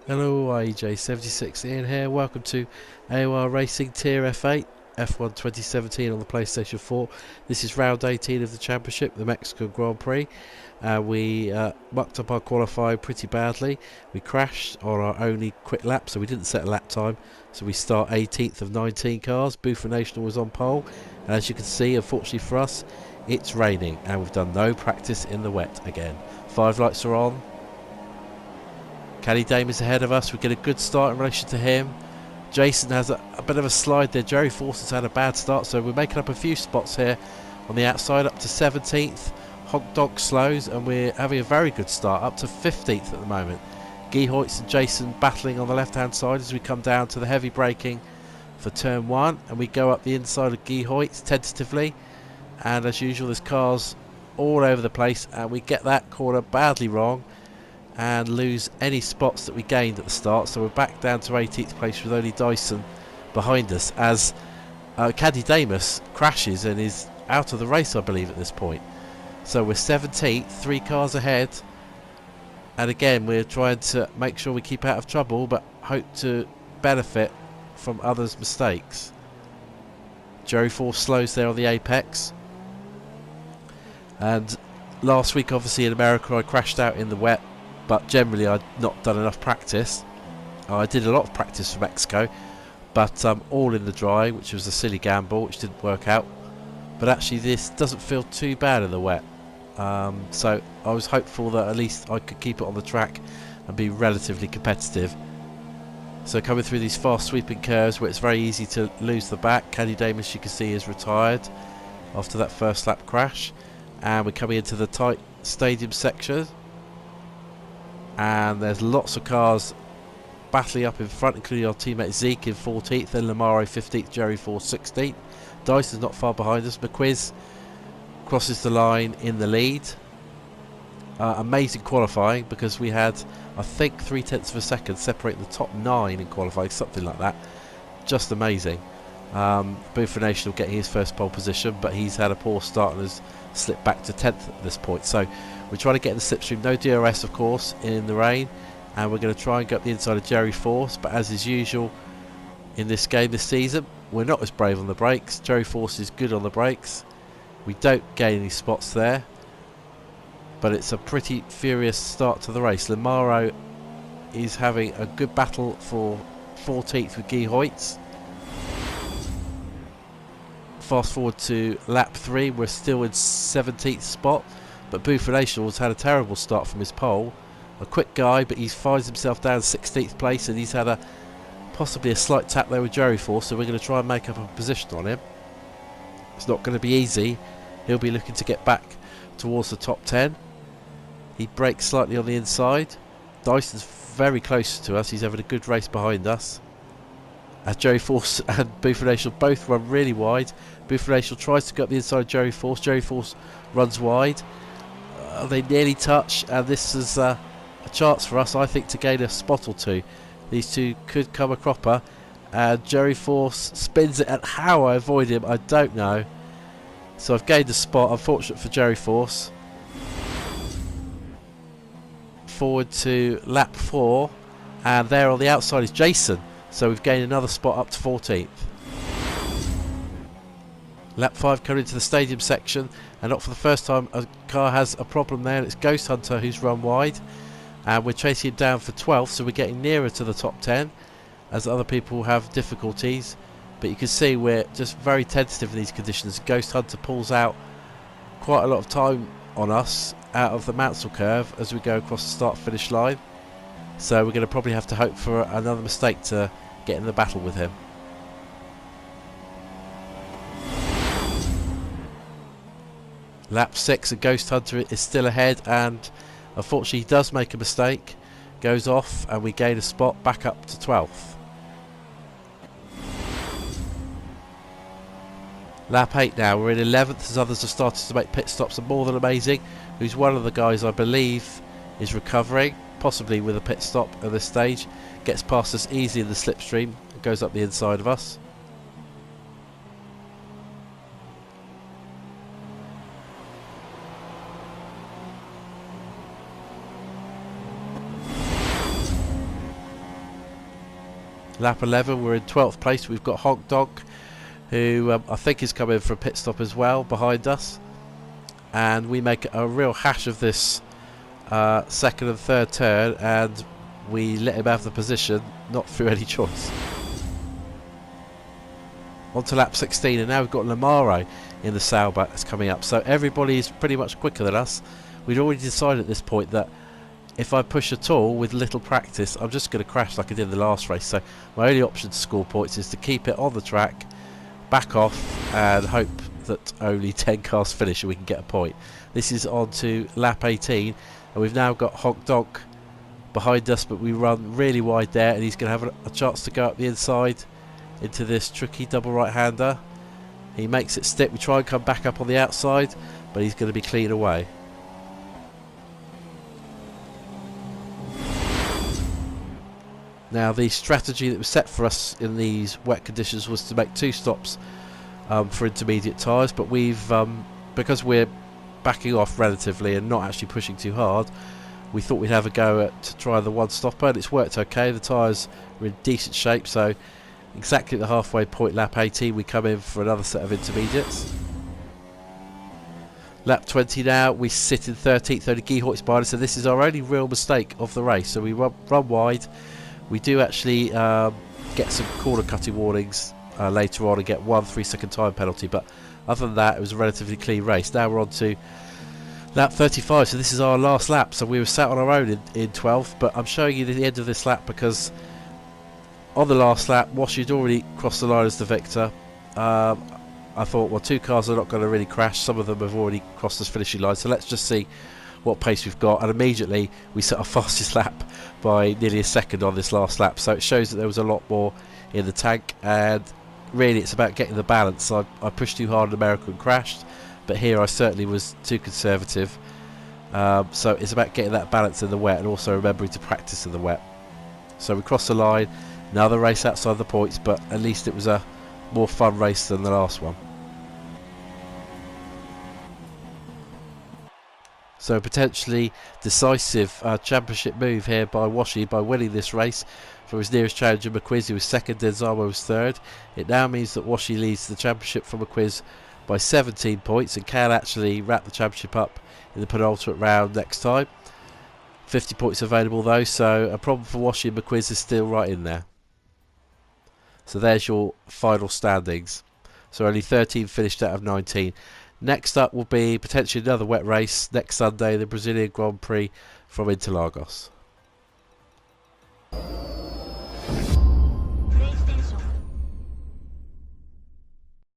Hello, AJ76 Ian here. Welcome to AOR Racing Tier F8 F12017 on the PlayStation 4. This is round 18 of the championship, the Mexican Grand Prix. We mucked up our qualifying pretty badly. We crashed on our only quick lap, so we didn't set a lap time. So we start 18th of 19 cars. Boofer National was on pole, and as you can see, unfortunately for us, it's raining, and we've done no practice in the wet again. 5 lights are on. Caddy Dame is ahead of us. We get a good start in relation to him. Jason has a bit of a slide there. Jerry Force has had a bad start, so we're making up a few spots here on the outside, up to 17th. Honk Donk slows, and we're having a very good start, up to 15th at the moment. Guy Hoyts and Jason battling on the left hand side as we come down to the heavy braking for turn 1, and we go up the inside of Guy Hoyts tentatively, and as usual there's cars all over the place, and we get that corner badly wrong and lose any spots that we gained at the start, so we're back down to 18th place with only Dyson behind us as Caddy Damus crashes and is out of the race, I believe, at this point. So we're 17th, 3 cars ahead, and again we're trying to make sure we keep out of trouble but hope to benefit from others' mistakes. Jerry Force slows there on the apex, and last week obviously in America I crashed out in the wet, but generally I'd not done enough practice. I did a lot of practice for Mexico, but all in the dry, which was a silly gamble, which didn't work out. But actually this doesn't feel too bad in the wet, so I was hopeful that at least I could keep it on the track and be relatively competitive. So coming through these fast sweeping curves where it's very easy to lose the back, Caddy Damus, you can see, is retired after that first lap crash, and we're coming into the tight stadium section. And there's lots of cars battling up in front, including our teammate Zeke in 14th, then Lamaro 15th, Jerry Force 16th. Dyson's not far behind us. McQuiz crosses the line in the lead. Amazing qualifying, because we had, I think, 0.3 of a second separating the top 9 in qualifying, something like that. Just amazing. Boofer National getting his first pole position, but he's had a poor start and has slipped back to 10th at this point. So we're trying to get in the slipstream. No DRS, of course, in the rain, and we're going to try and go up the inside of Jerry Force, but as is usual in this game this season, we're not as brave on the brakes. Jerry Force is good on the brakes. We don't gain any spots there, but it's a pretty furious start to the race. Lamaro is having a good battle for 14th with Guy Hoyts. Fast forward to lap 3, we're still in 17th spot, but Boofer National has had a terrible start from his pole. A quick guy, but he finds himself down 16th place, and he's had possibly a slight tap there with Jerry Force, so we're going to try and make up a position on him. It's not going to be easy. He'll be looking to get back towards the top 10. He brakes slightly on the inside. Dyson's very close to us. He's having a good race behind us, as Jerry Force and Boofer National both run really wide. Boofer National tries to go up the inside of Jerry Force. Jerry Force runs wide. They nearly touch, and this is a chance for us, I think, to gain a spot or two. These two could come a cropper, and Jerry Force spins it, and how I avoid him, I don't know. So I've gained a spot, unfortunate for Jerry Force. Forward to lap 4, and there on the outside is Jason. So we've gained another spot up to 14th. Lap 5 coming into the stadium section, and not for the first time a car has a problem there, and it's Ghost Hunter who's run wide, and we're chasing him down for 12th, so we're getting nearer to the top 10 as other people have difficulties. But you can see we're just very tentative in these conditions. Ghost Hunter pulls out quite a lot of time on us out of the Mansell curve as we go across the start finish line. So we're going to probably have to hope for another mistake to get in the battle with him. Lap 6, and Ghost Hunter is still ahead, and unfortunately he does make a mistake, goes off, and we gain a spot back up to 12th. Lap 8 now, we're in 11th as others have started to make pit stops, and More Than Amazing, who's one of the guys I believe is recovering, possibly with a pit stop at this stage, gets past us easily in the slipstream and goes up the inside of us. Lap 11, we're in 12th place. We've got Honk Donk, who I think is coming for a pit stop as well behind us. And we make a real hash of this second and third turn, and we let him have the position, not through any choice. On to lap 16, and now we've got Lamaro in the sailboat that's coming up. So everybody is pretty much quicker than us. We'd already decided at this point that if I push at all with little practice, I'm just going to crash like I did in the last race. So my only option to score points is to keep it on the track, back off, and hope that only 10 cars finish and we can get a point. This is on to lap 18, and we've now got Honk Donk behind us, but we run really wide there, and he's going to have a chance to go up the inside into this tricky double right-hander. He makes it stick. We try and come back up on the outside, but he's going to be clean away. Now, the strategy that was set for us in these wet conditions was to make 2 stops for intermediate tyres, but we've because we're backing off relatively and not actually pushing too hard, we thought we'd have a go at trying the 1 stopper, and it's worked okay. The tyres are in decent shape, so exactly at the halfway point, lap 18, we come in for another set of intermediates. Lap 20 now, we sit in 13th, only Guy Hoyt's behind us, so this is our only real mistake of the race. So we run wide. We do actually get some corner cutting warnings later on and get 1 3-second time penalty, but other than that, it was a relatively clean race. Now we're on to lap 35, so this is our last lap. So we were sat on our own in 12th, but I'm showing you the end of this lap because on the last lap, Washi had already crossed the line as the victor. I thought, well, 2 cars are not going to really crash. Some of them have already crossed this finishing line, so let's just see what pace we've got. And immediately, we set our fastest lap by nearly a second on this last lap. So it shows that there was a lot more in the tank, and really it's about getting the balance. I pushed too hard in America and crashed, but here I certainly was too conservative. So it's about getting that balance in the wet and also remembering to practice in the wet. So we crossed the line. Another race outside the points, but at least it was a more fun race than the last one. So potentially decisive championship move here by Washi by winning this race for his nearest challenger McQuiz, who was second, Denzamo was third. It now means that Washi leads the championship from McQuiz by 17 points and can actually wrap the championship up in the penultimate round next time. 50 points available though, so a problem for Washi and McQuiz is still right in there. So there's your final standings. So only 13 finished out of 19. Next up will be potentially another wet race next Sunday, the Brazilian Grand Prix from Interlagos.